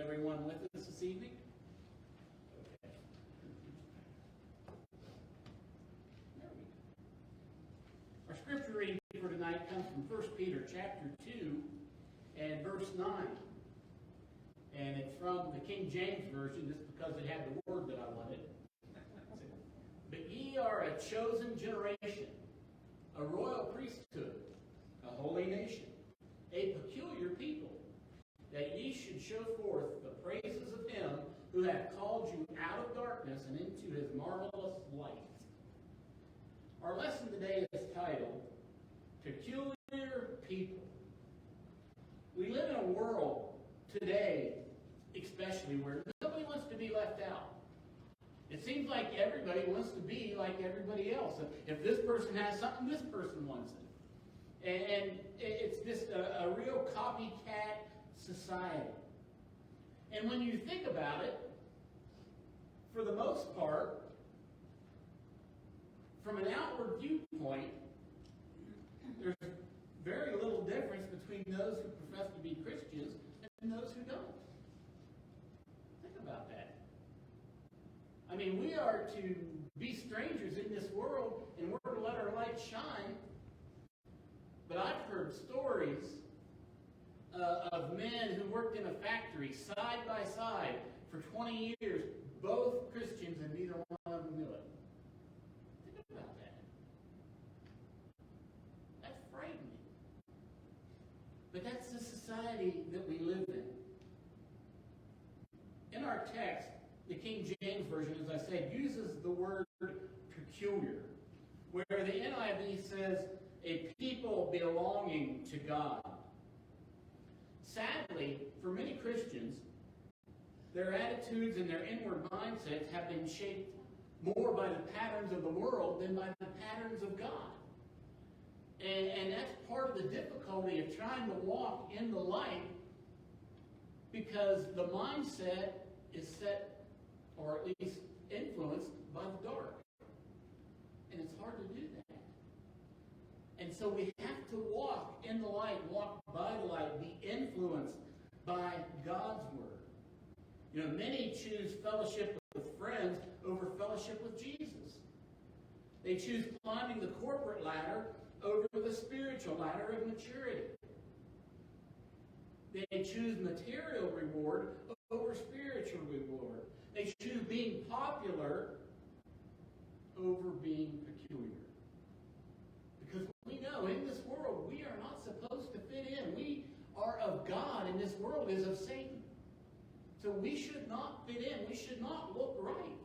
everyone with us this evening? Okay. There we go. Our scripture reading for tonight comes from 1 Peter chapter 2 and verse 9. And it's from the King James Version, just because it had the word that I wanted. But ye are a chosen generation, a royal priesthood, a holy nation, a peculiar people, that ye should show forth the praises of him who hath called you out of darkness and into his marvelous light. Our lesson today is titled, Peculiar People. We live in a world today, especially, where nobody wants to be left out. It seems like everybody wants to be like everybody else. If this person has something, this person wants it. And it's just a real copycat society. And when you think about it, for the most part, from an outward viewpoint, there's very little difference between those who profess to be Christians and those who don't. Think about that. I mean, we are to be strangers in this world, and we're to let our light shine. But I've heard stories of men who worked in a factory side by side for 20 years, both Christians, and neither one of them knew it. Think about that. That's frightening. But that's the society that we live in. In our text, the King James Version, as I said, uses the word peculiar, where the NIV says, a people belonging to God. Sadly, for many Christians, their attitudes and their inward mindsets have been shaped more by the patterns of the world than by the patterns of God. And that's part of the difficulty of trying to walk in the light, because the mindset is set, or at least influenced, by the dark. And it's hard to do that. And so we have to walk in the light, walk by the light, be influenced by God's Word. You know, many choose fellowship with friends over fellowship with Jesus. They choose climbing the corporate ladder over the spiritual ladder of maturity. They choose material reward over spiritual reward. They choose being popular over being peculiar. Because we know in this world we are not supposed to fit in. We are of God, and this world is of Satan. So we should not fit in. We should not look right.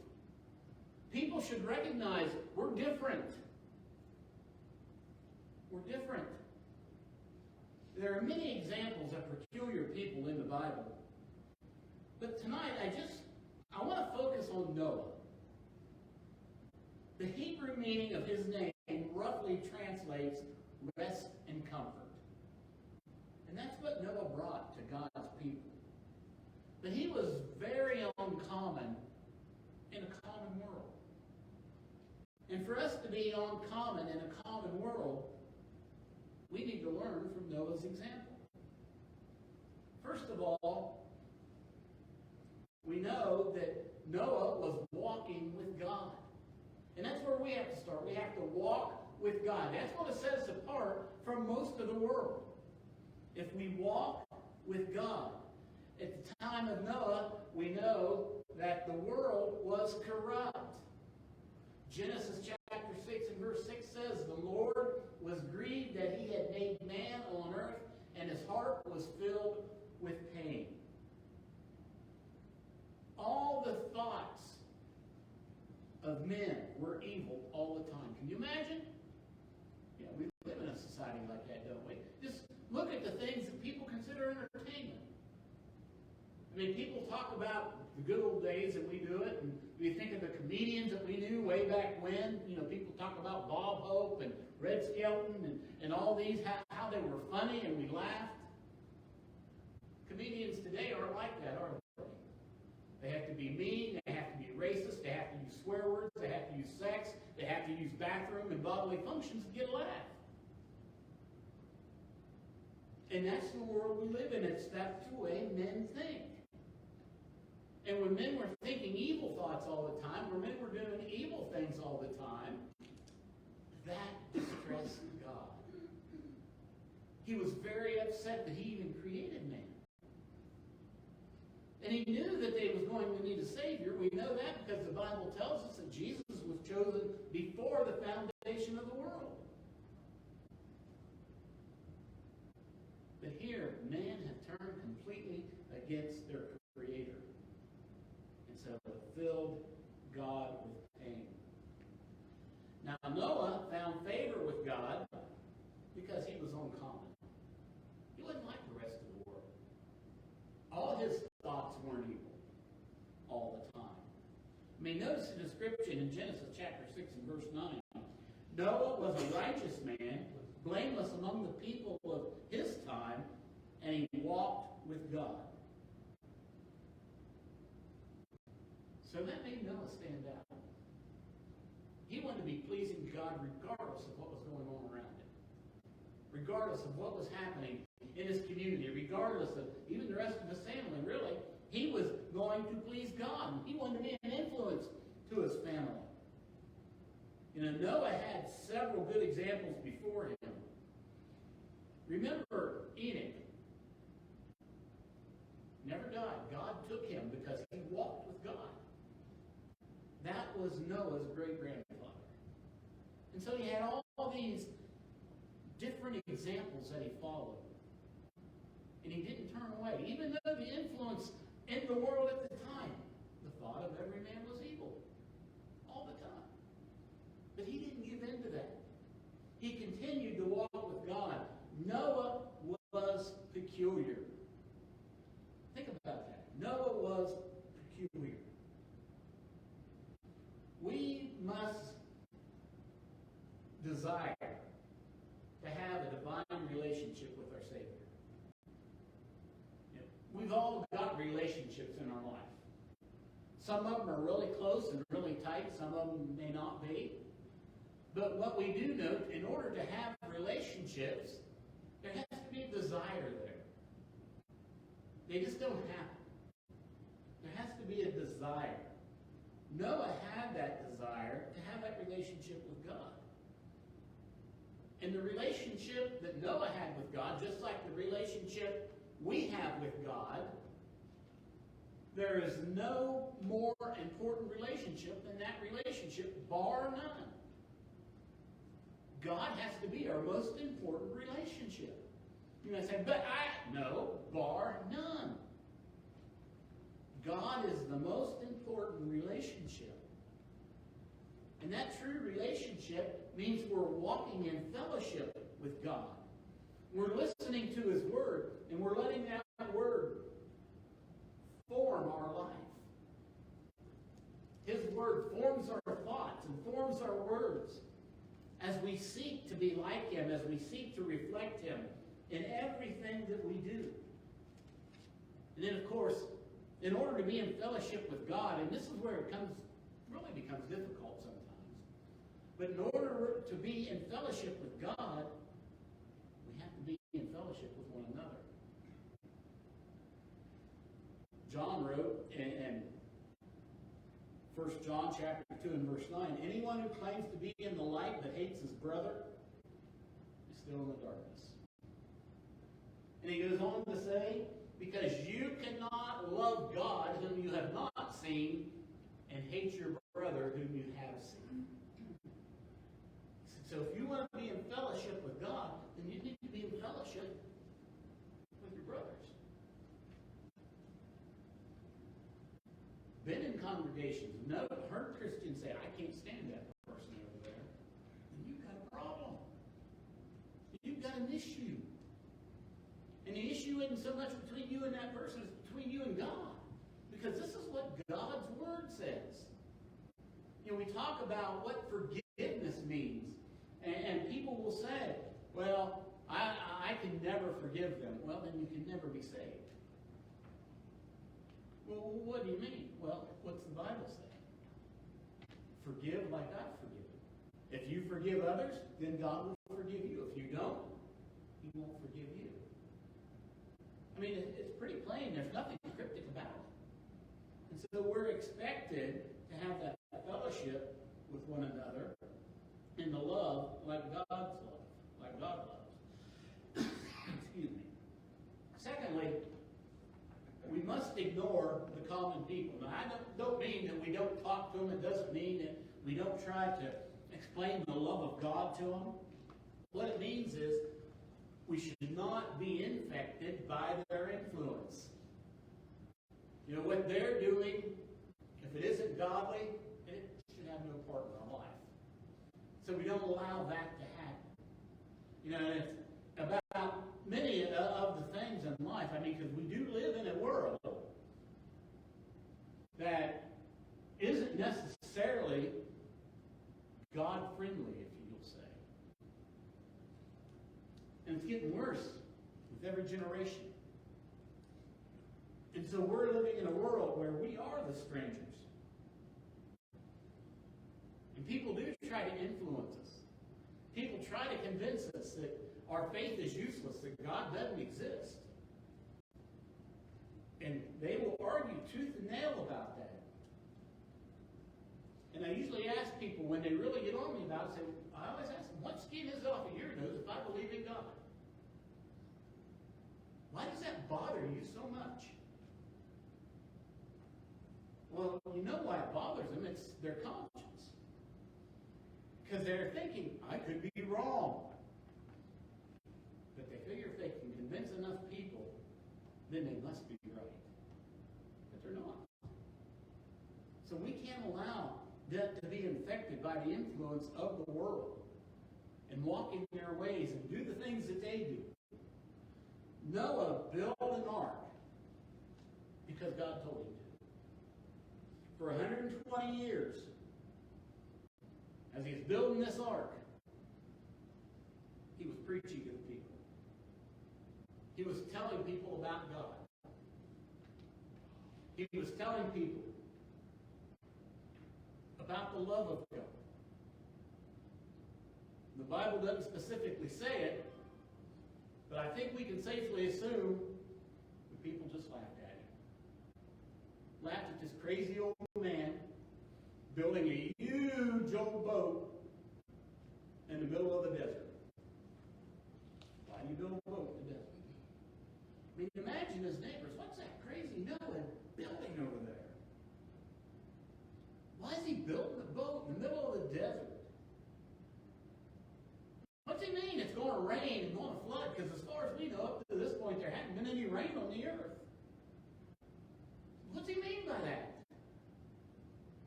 People should recognize we're different. We're different. There are many examples of peculiar people in the Bible. But tonight I want to focus on Noah. The Hebrew meaning of his name roughly translates rest and comfort. And that's what Noah brought to God's people. But he was very uncommon in a common world. And for us to be uncommon in a common world, we need to learn from Noah's example. First of all, we know that Noah was walking with God. And that's where we have to start. We have to walk with God. That's what sets us apart from most of the world. If we walk with God. At the time of Noah, we know that the world was corrupt. Genesis chapter 6 and verse 6 says, the Lord was grieved that he had made man on earth, and his heart was filled with pain. All the thoughts of men were evil all the time. Can you imagine? Yeah, we live in a society like that, don't we? Just look at the things that people consider entertainment. I mean, people talk about the good old days that we do it, and we think of the comedians that we knew way back when. You know, people talk about Bob Hope and Red Skelton and all these, how they were funny and we laughed. Comedians today aren't like that, are they? They have to be mean, they have to be racist, they have to use swear words, they have to use sex, they have to use bathroom and bodily functions to get a laugh. And that's the world we live in. That's the way men think. And when men were thinking evil thoughts all the time, when men were doing evil things all the time, that distressed God. He was very upset that he even created man. And he knew that they was going to need a Savior. We know that because the Bible tells us that Jesus was chosen before the foundation of the world. But here, man had turned completely against their Creator. And so it filled God with pain. Now Noah found favor with God because he was uncommon. He wasn't like the rest of the world. All his thoughts weren't evil all the time. I mean, notice the description in Genesis chapter 6 and verse 9. Noah was a righteous man, blameless among the people of his time, and he walked with God. So that made Noah stand out. He wanted to be pleasing to God regardless of what was going on around him. Regardless of what was happening in his community, regardless of even the rest of his family, really. He was going to please God. He wanted to be an influence to his family. You know, Noah had several good examples before him. Remember Enoch. Never died. God took him because he walked with God. That was Noah's great-grandfather. And so he had all these different examples that he followed. And he didn't turn away. Even though the influence in the world at the time, the thought of every man was evil. All the time. But he didn't give in to that. He continued to walk with God. Noah was peculiar. Think about that. Noah was peculiar. We must desire to have a divine relationship with our Savior. You know, we've all got relationships in our life. Some of them are really close and really tight. Some of them may not be. But what we do know, in order to have relationships, there has to be a desire there. They just don't happen. There has to be a desire. Noah had that desire to have that relationship with God. And the relationship that Noah had with God, just like the relationship we have with God, there is no more important relationship than that relationship, bar none. God has to be our most important relationship. You may say, but no, bar none. God is the most important relationship. And that true relationship means we're walking in fellowship with God. We're listening to His Word, and we're letting that Word form our life. His Word forms our thoughts and forms our words as we seek to be like Him, as we seek to reflect Him in everything that we do. And then, of course, in order to be in fellowship with God, and this is where it really becomes difficult sometimes, but in order to be in fellowship with God, we have to be in fellowship with one another. John wrote in 1 John chapter 2 and verse 9, anyone who claims to be in the light but hates his brother is still in the darkness. And he goes on to say, because you cannot love God whom you have not seen and hate your brother whom you have seen. So if you want to be in fellowship with God, then you need to be in fellowship with your brothers. Been in congregations, heard Christians say, I can't stand that person over there. And you've got a problem. You've got an issue. And the issue isn't so much between you and that person, it's between you and God. Because this is what God's Word says. You know, we talk about what forgiveness means. And people will say, well, I can never forgive them. Well, then you can never be saved. Well, what do you mean? Well, what's the Bible say? Forgive like I've forgiven. If you forgive others, then God will forgive you. If you don't, He won't forgive you. I mean, it's pretty plain. There's nothing cryptic about it. And And so we're expected to have that fellowship with one another in the love like God's love, like God loves. Excuse me. Secondly, we must ignore the common people. Now, I don't mean that we don't talk to them. It doesn't mean that we don't try to explain the love of God to them. What it means is we should not be infected by their influence. You know, what they're doing, if it isn't godly, it should have no part in our life. So we don't allow that to happen. You know, it's about many of the things in life, I mean, because we do live in a world that isn't necessarily God-friendly, if you'll say. And it's getting worse with every generation. And so we're living in a world where we are the strangers. And people do try to influence us. People try to convince us that our faith is useless, that God doesn't exist. And they will argue tooth and nail about that. And I usually ask people when they really get on me about it, I always ask them, what skin is off of your nose if I believe in God? Why does that bother you so much? Well, you know why it bothers them. It's their conscience. Because they're thinking, I could be wrong. But they figure if they can convince enough people, then they must be right. But they're not. So we can't allow that to be infected by the influence of the world and walk in their ways and do the things that they do. Noah built an ark because God told him to. For 120 years, as he's building this ark, he was preaching to the people. He was telling people about God. He was telling people about the love of God. The Bible doesn't specifically say it, but I think we can safely assume the people just laughed at him. Laughed at this crazy old man building a huge old boat in the middle of the desert. Why do you build a boat in the desert? I mean, imagine his neighbors. What's that crazy Noah building over there? Why is he building a boat in the middle of the desert? What's he mean it's going to rain and going to flood? Because as far as we know, up to this point, there hadn't been any rain on the earth. What's he mean by that?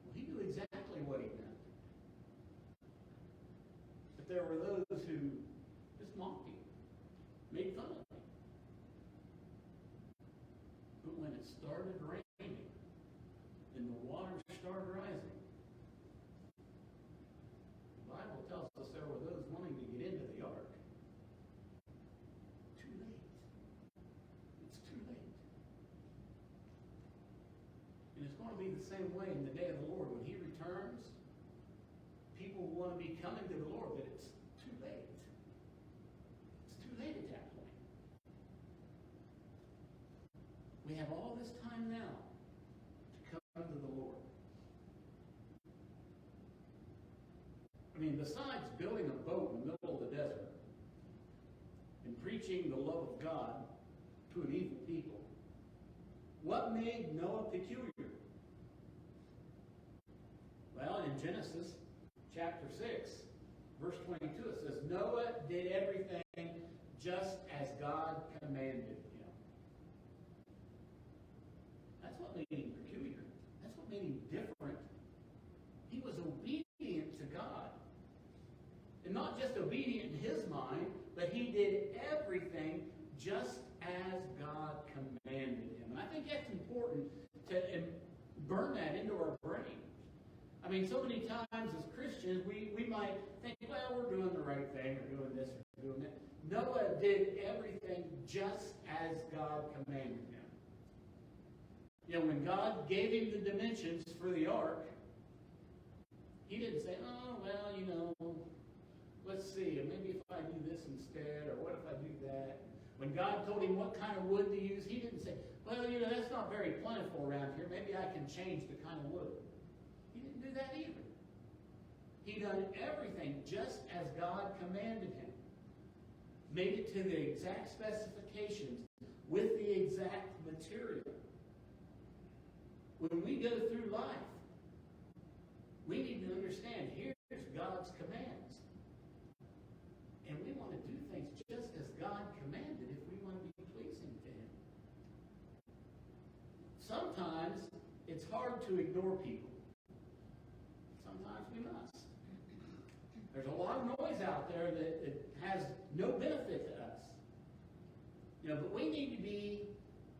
Well, he knew exactly what he meant. But there were those who just mocked him, made fun of him. But when it started raining and the waters started rising, the Bible tells us there were those wanting to get into the ark. Too late. It's too late. And it's going to be the same way in the day of the Lord. When he returns, people want to be coming to the Lord, but it's too late. It's too late at that point. We have all this time now to come to the Lord. I mean, besides building a boat in the middle of the desert and preaching the love of God to an evil people, what made Noah peculiar? Well, in Genesis chapter 6, verse 22, it says, Noah did everything just as God commanded him. That's what made him peculiar. That's what made him different. He was obedient to God. And not just obedient in his mind, but he did everything just as God commanded him. And I think that's important to burn that into our brain. I mean, so many times as Christians, we might think, well, we're doing the right thing, or doing this, or doing that. Noah did everything just as God commanded him. You know, when God gave him the dimensions for the ark, he didn't say, oh, well, you know, let's see, maybe if I do this instead, or what if I do that? When God told him what kind of wood to use, he didn't say, well, that's not very plentiful around here. Maybe I can change the kind of wood. He didn't do that either. He done everything just as God commanded him. Made it to the exact specifications with the exact material. When we go through life, we need to understand here's God's commands. And we want to do things just as God commanded if we want to be pleasing to him. Sometimes it's hard to ignore people. Sometimes we must. There's a lot of noise out there that has no benefit to us. But we need to be,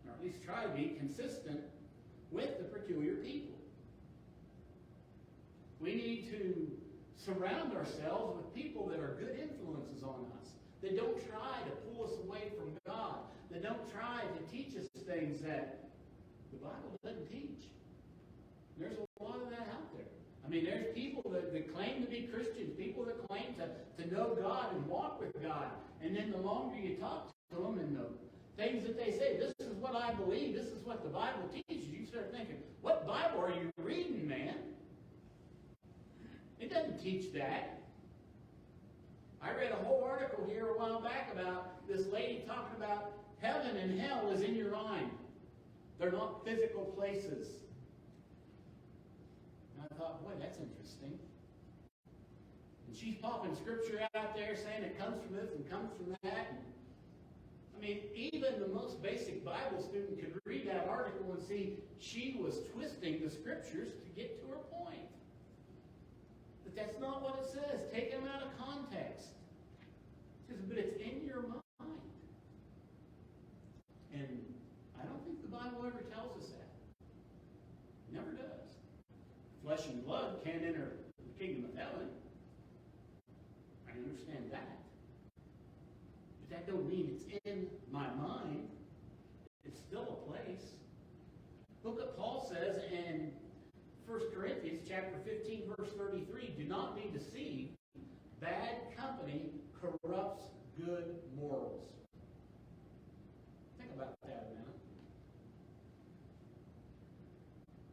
or at least try to be, consistent with the peculiar people. We need to surround ourselves with people that are good influences on us, that don't try to pull us away from God, that don't try to teach us things that the Bible doesn't teach. There's a lot of that out there. There's people that claim to be Christians, people that claim to know God and walk with God. And then the longer you talk to them and the things that they say, this is what I believe, this is what the Bible teaches, you start thinking, what Bible are you reading, man? It doesn't teach that. I read a whole article here a while back about this lady talking about heaven and hell is in your mind. They're not physical places. And I thought, boy, that's interesting. And she's popping scripture out there saying it comes from this and comes from that. And, even the most basic Bible student could read that article and see she was twisting the scriptures to get to her point. But that's not what it says. Take them out of context. It says, but it's in your mind. And I don't think the Bible ever tells us that. It never does. Flesh and blood can't enter the kingdom of heaven. I understand that. But that don't mean it's in my mind. It's still a place. Look what Paul says in 1 Corinthians chapter 15, verse 33. Do not be deceived. Bad company corrupts good morals. Think about that a minute.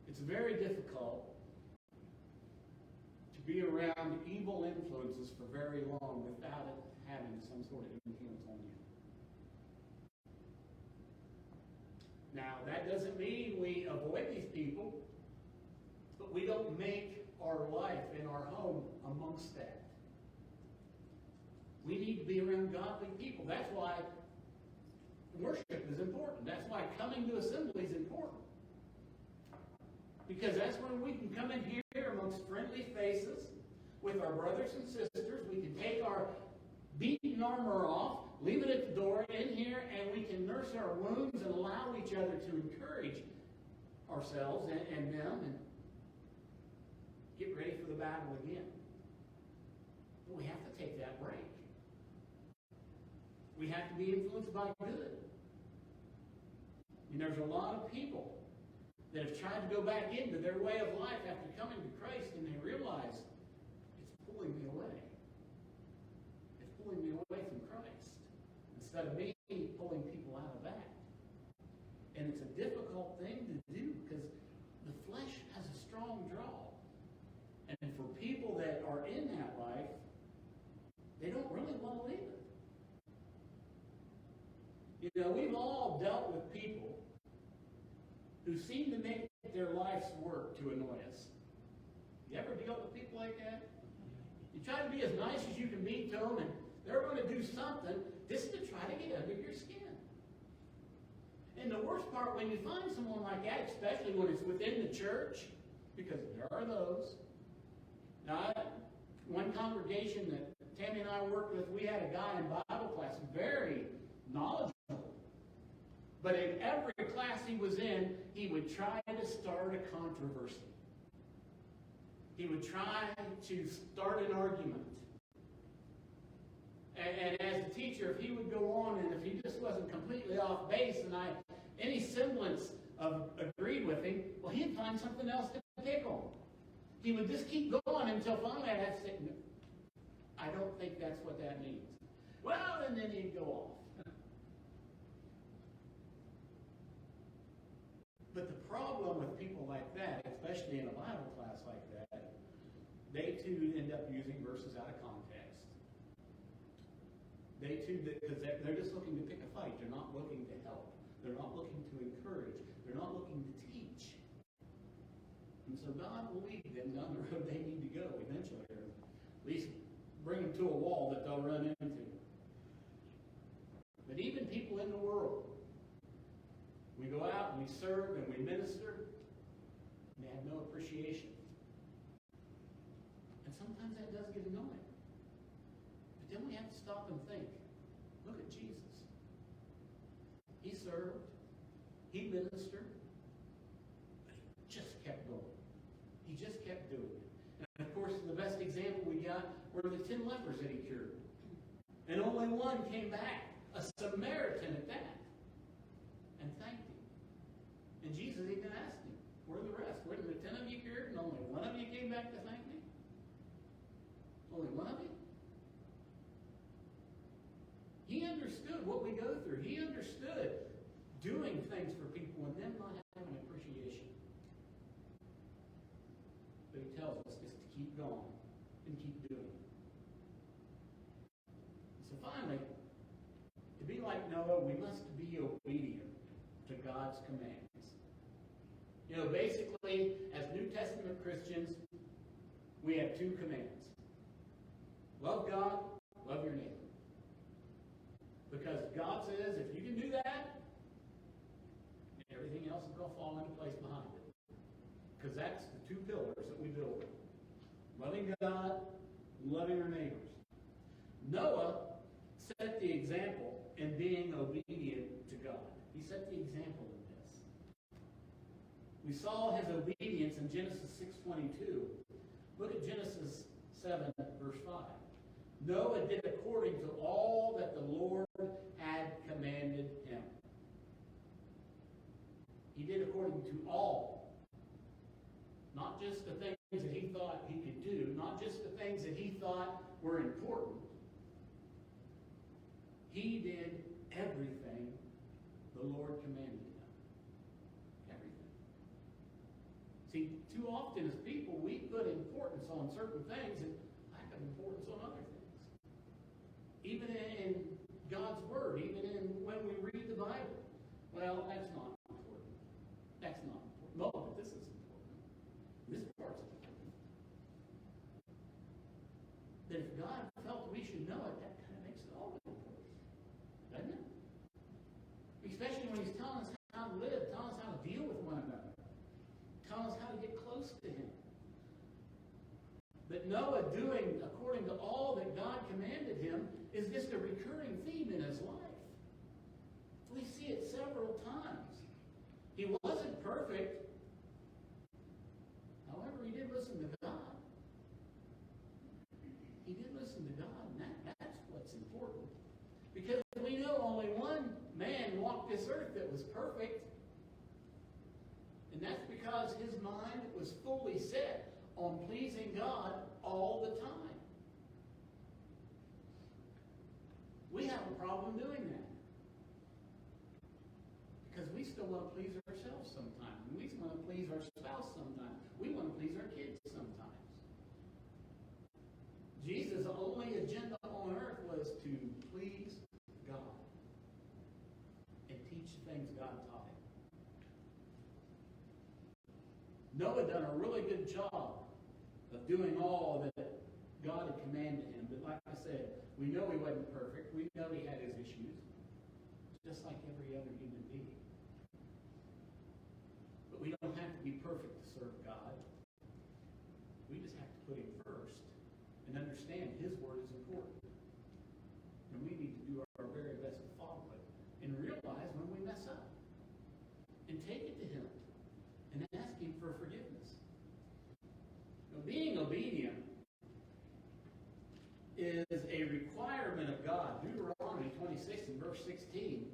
It's very difficult to be around evil influences for very long without it having some sort of influence on you. Now, that doesn't mean we avoid these people, but we don't make our life in our home amongst that. We need to be around godly people. That's why worship is important. That's why coming to assembly is important. Because that's when we can come in here amongst friendly faces with our brothers and sisters. We can take our beaten armor off, leave it at the door in here, and we can nurse our wounds and allow each other to encourage ourselves and them and get ready for the battle again. But we have to take that break. We have to be influenced by good. There's a lot of people that have tried to go back into their way of life after coming to Christ, and they realize it's pulling me away. It's pulling me away from Christ instead of me pulling people out of that. And it's a difficult thing to do because the flesh has a strong draw. And for people that are in that life, they don't really want to leave it. We've all dealt with people who seem to make their life's work to annoy us. You ever deal with people like that? You try to be as nice as you can be to them, and they're going to do something just to try to get under your skin. And the worst part, when you find someone like that, especially when it's within the church, because there are those. Now, one congregation that Tammy and I worked with, we had a guy in Bible class, very knowledgeable. But in every class he was in, he would try to start a controversy. He would try to start an argument. And as a teacher, if he would go on and if he just wasn't completely off base and any semblance of agreed with him, well, he'd find something else to pick on. He would just keep going until finally I'd have to say, no, I don't think that's what that means. Well, and then he'd go off. But the problem with people like that, especially in a Bible class like that, they too end up using verses out of context. They too, because they're just looking to pick a fight. They're not looking to help. They're not looking to encourage. They're not looking to teach. And so God will lead them down the road they need to go eventually, or at least bring them to a wall that they'll run into. But even people in the world, we go out and we serve and we minister, and they have no appreciation. And sometimes that does get annoying. But then we have to stop and think. Look at Jesus. He served. He ministered. But he just kept going. He just kept doing it. And of course, the best example we got were the 10 lepers that he cured. And only one came back, a Samaritan at that, and thanked him. And Jesus even asked him, where are the rest? Where did the 10 of you cured and only one of you came back to thank me? Only one of you? He understood what we go through. He understood doing things for people and them not having appreciation. But he tells us just to keep going and keep doing it. So finally, to be like Noah, we must be obedient to God's commands. You know, basically, as New Testament Christians, we have two commands. Love God, love your neighbor. Because God says if you can do that, everything else is going to fall into place behind it. Because that's the two pillars that we build on. Loving God, loving our neighbors. Noah set the example in being obedient to God. He set the example in this. We saw his obedience in Genesis 6:22. Look at Genesis 7, verse 5. Noah did according to all that the Lord had commanded him. He did according to all. Not just the things that he thought he could do, not just the things that he thought were important. He did everything the Lord commanded him. Everything. See, too often as people, we put importance on certain things and lack of importance on other things. Even in God's Word, even in when we read the Bible. Well, that's not important. That's not important. No, but this is important. This part's important. That if God felt we should know it, that kind of makes it all important. Doesn't it? Especially when he's telling us how to live, telling us how to deal with one another, telling us how to get close to him. But Noah doing according to all that God commanded him is just a recurring theme in his life. We see it several times. He wasn't perfect. However, he did listen to God. He did listen to God, and that's what's important. Because we know only one man walked this earth that was perfect. And that's because his mind was fully set on pleasing God all the time. We have a problem doing that. Because we still want to please ourselves sometimes. We want to please our spouse sometimes. We want to please our kids sometimes. Jesus' only agenda on earth was to please God and teach the things God taught him. Noah done a really good job of doing all that God had commanded him. But like I said, we know he wasn't perfect. We know he had his issues, just like every other human being. But we don't have to be perfect to serve God. We just have to put him first and understand his word is important. And we need to do our very best to follow it and realize when we mess up and take it to him and ask him for forgiveness. Now, being obedient is a requirement of God. Deuteronomy 26 and verse 16.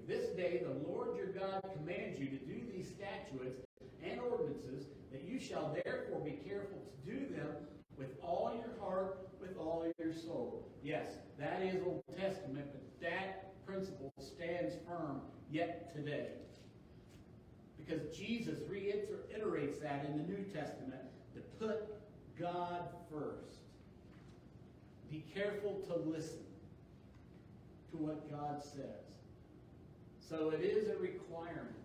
This day the Lord your God commands you to do these statutes and ordinances, that you shall therefore be careful to do them with all your heart, with all your soul. Yes, that is Old Testament, but that principle stands firm yet today. because Jesus reiterates that in the New Testament, to put God first. Be careful to listen to what God says. So it is a requirement.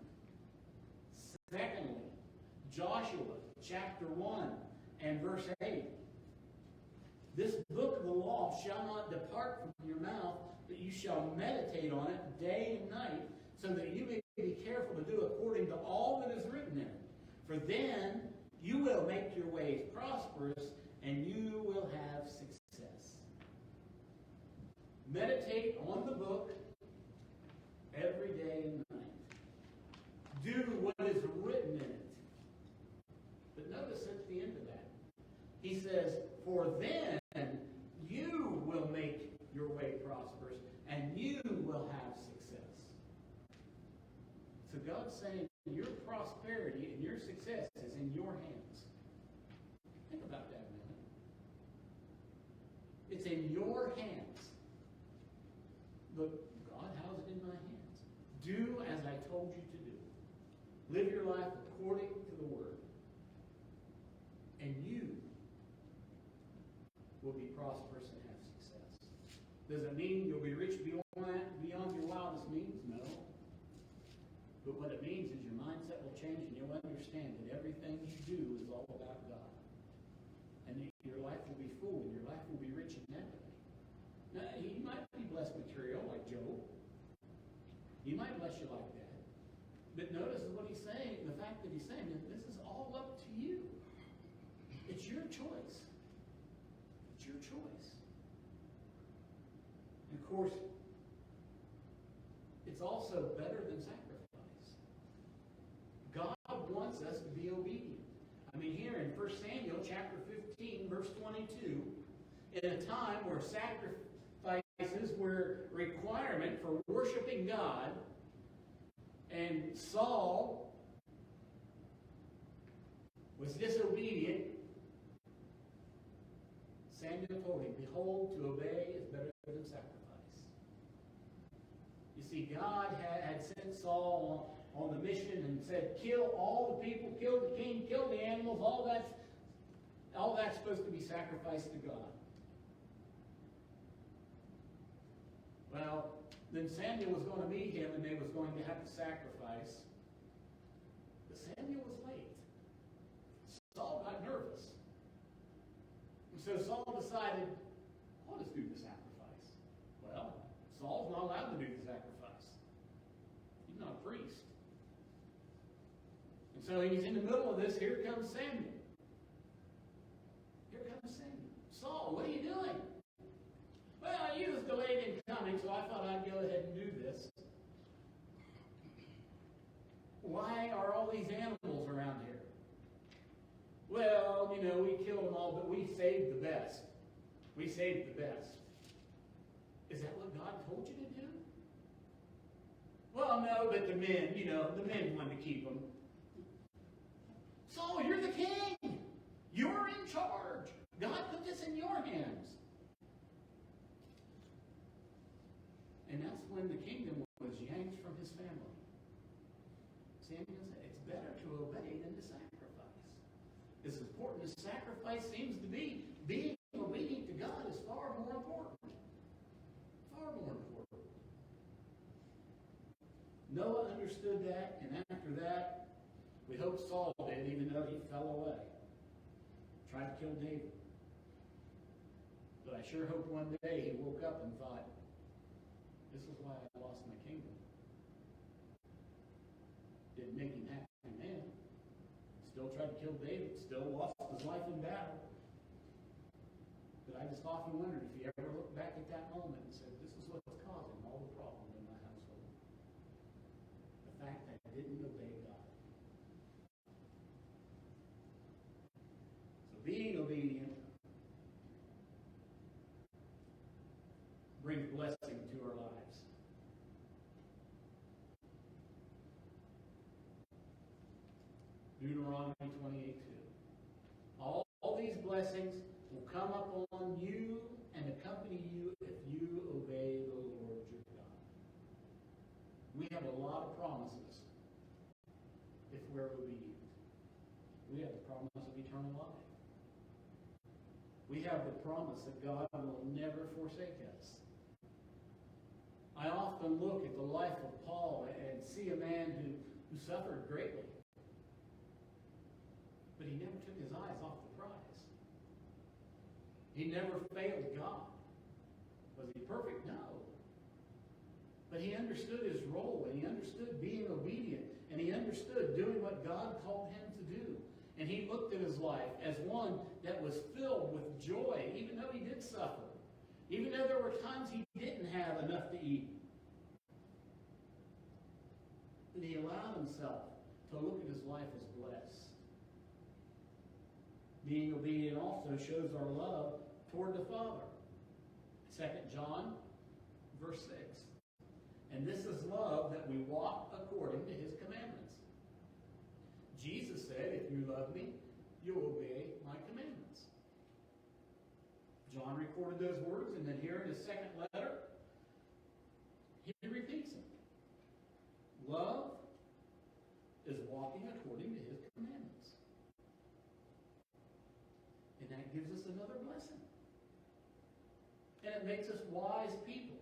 Secondly, Joshua chapter 1 and verse 8. This book of the law shall not depart from your mouth, but you shall meditate on it day and night, so that you may be careful to do according to all that is written in it. For then you will make your ways prosperous, and you will have success. Meditate on the book every day and night. Do what is written in it. But notice at the end of that, he says, for then you will make your way prosperous, and you will have success. So God's saying your prosperity and your success is in your hands. Think about that a minute. It's in your hands. But God, how's it in my hands? Do as I told you to do. Live your life according to the Word. And you will be prosperous and have success. Does it mean you'll be rich beyond your wildest means? No. But what it means is your mindset will change and you'll understand that everything you do is all about God. And your life will be full and your life will be rich in that way. Now, He might be blessed material like Job. He might bless you like that. But notice what He's saying, the fact that He's saying that this is all up to you. It's your choice. It's your choice. And of course, it's also better than sacrifice. God wants us to be obedient. I mean, here in 1 Samuel chapter 15, verse 22, in a time where sacrifices were a requirement for worshiping God, and Saul was disobedient, Samuel told him, behold, to obey is better than sacrifice. You see, God had sent Saul on the mission and said, kill all the people, kill the king, kill the animals, all that's supposed to be sacrificed to God. Well, then Samuel was going to meet him and they was going to have to sacrifice. But Samuel was late. Saul got nervous. And so Saul decided, I'll just do the sacrifice. Well, Saul's not allowed to do the sacrifice. He's not a priest. And so he's in the middle of this. Here comes Samuel. Here comes Samuel. Saul, what are you doing? Well, you was delayed in coming, so I thought I'd go ahead and do this. Why are all these animals around here? Well, we killed them all, but we saved the best. We saved the best. Is that what God told you to do? Well, no, but the men wanted to keep them. Saul, you're the king. You're in charge. God put this in your hands. And that's when the kingdom was yanked from his family. Samuel said, it's better to obey than to sacrifice. As important as sacrifice seems to be, being obedient to God is far more important. Far more important. Noah understood that, and after that, we hope Saul did, even though he fell away. Tried to kill David. But I sure hope one day he woke up and thought, this is why I lost my kingdom. Didn't make him happy man. Still tried to kill David. Still lost his life in battle. But I just often wondered if he ever looked back at that moment and said, this is what's causing all the problems in my household. The fact that I didn't obey God. So being obedient brings blessing to our lives. Deuteronomy 28:2. All these blessings will come upon you and accompany you if you obey the Lord your God. We have a lot of promises if eternal life. We have the promise that God will never forsake us. I often look at the life of Paul and see a man who suffered greatly. But he never took his eyes off the prize. He never failed God. Was he perfect? No. But he understood his role, and he understood being obedient, and he understood doing what God called him to do. And he looked at his life as one that was filled with joy, even though he did suffer. Even though there were times he didn't have enough to eat. But he allowed himself to look at his life as blessed. Being obedient also shows our love toward the Father. 2 John, verse 6. And this is love, that we walk according to his commandments. Jesus said, if you love me, you'll obey my commandments. John recorded those words, and then here in his second letter, he repeats them. Love is walking according to his commandments. And that gives us another blessing. And it makes us wise people.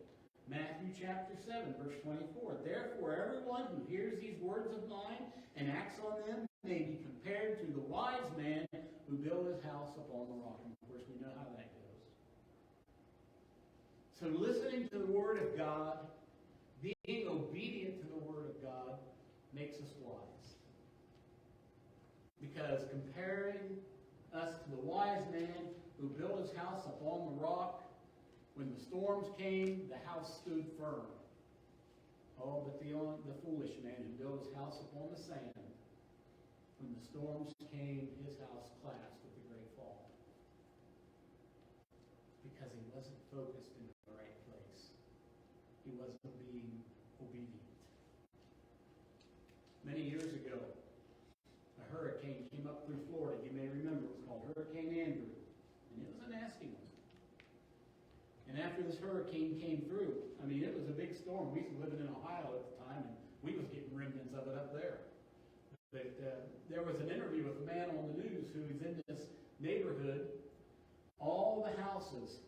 Matthew chapter 7, verse 24. Therefore, everyone who hears these words of mine and acts on them may be compared to the wise man who built his house upon the rock. And of course, we know how that goes. So listening to the Word of God, being obedient to the Word of God, makes us wise. Because comparing us to the wise man who built his house upon the rock, when the storms came, the house stood firm. Oh, but the foolish man who built his house upon the sand, when the storms came, his house collapsed with a great fall. Because he wasn't focused in the right place. He wasn't being obedient. Many years ago, a hurricane came up through Florida. You may remember it was called Hurricane Andrew. And it was a nasty one. And after this hurricane came through, I mean, it was a big storm. We was living in Ohio at the time, and we was getting remnants of it up there. But there was an interview with a man on the news who was in this neighborhood. All the houses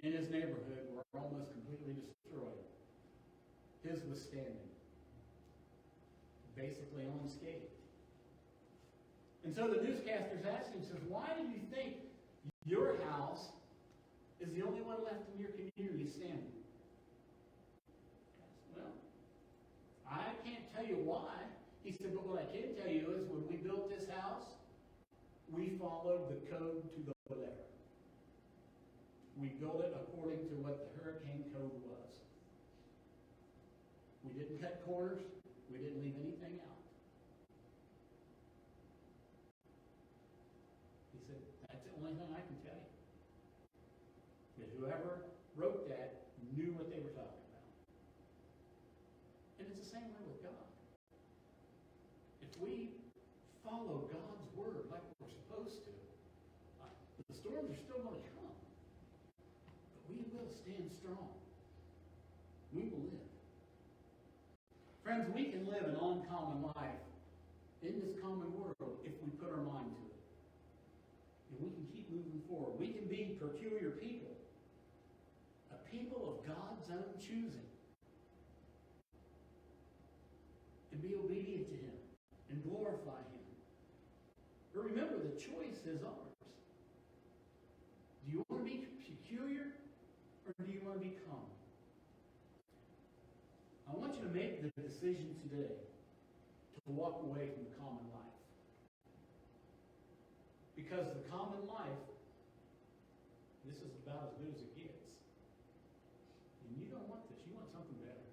in his neighborhood were almost completely destroyed. His was standing, basically unscathed. And so the newscasters asked him, says, why do you think your house is the only one left in your community standing? Well, I can't tell you why. He said, but what I can tell you is when we built this house, we followed the code to the letter. We built it according to what the hurricane code was. We didn't cut corners. We didn't leave anything out. He said, that's the only thing I can tell you. Whoever wrote that knew what they were talking about. And it's the same way with God. If we follow God's word like we're supposed to, the storms are still going to come. But we will stand strong. We will live. Friends, we can live an uncommon life in this common world if we put our mind to it. And we can keep moving forward. We can be peculiar people. People of God's own choosing. And be obedient to him. And glorify him. But remember, the choice is ours. Do you want to be peculiar? Or do you want to be common? I want you to make the decision today to walk away from the common life. Because the common life, this is about as good as it gets. And you don't want this. You want something better.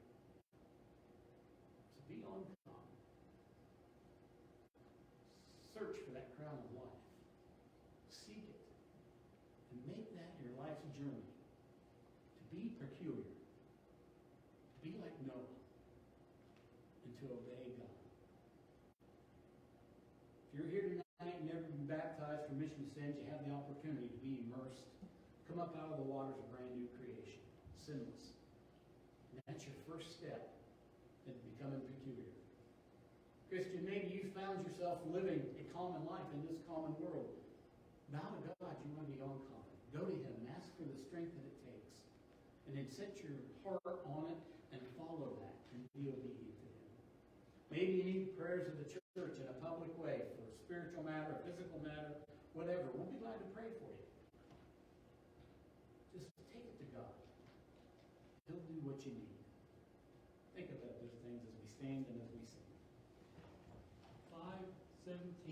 So be on common. Search for that crown of life. Seek it. And make that your life's journey. To be peculiar. To be like Noah. And to obey God. If you're here tonight and never been baptized for remission of sins, you have the opportunity to be immersed. Come up out of the waters of brand new creation. Sinless. And that's your first step into becoming peculiar. Christian, maybe you found yourself living a common life in this common world, bow to God, you want to be uncommon. Go to Him and ask for the strength that it takes. And then set your heart on it and follow that and be obedient to Him. Maybe you need the prayers of the church in a public way for a spiritual matter, a physical matter, whatever. We'll be glad to pray for you. Just take it to God. He'll do what you need. Think about those things as we stand and as we sing. 5:17.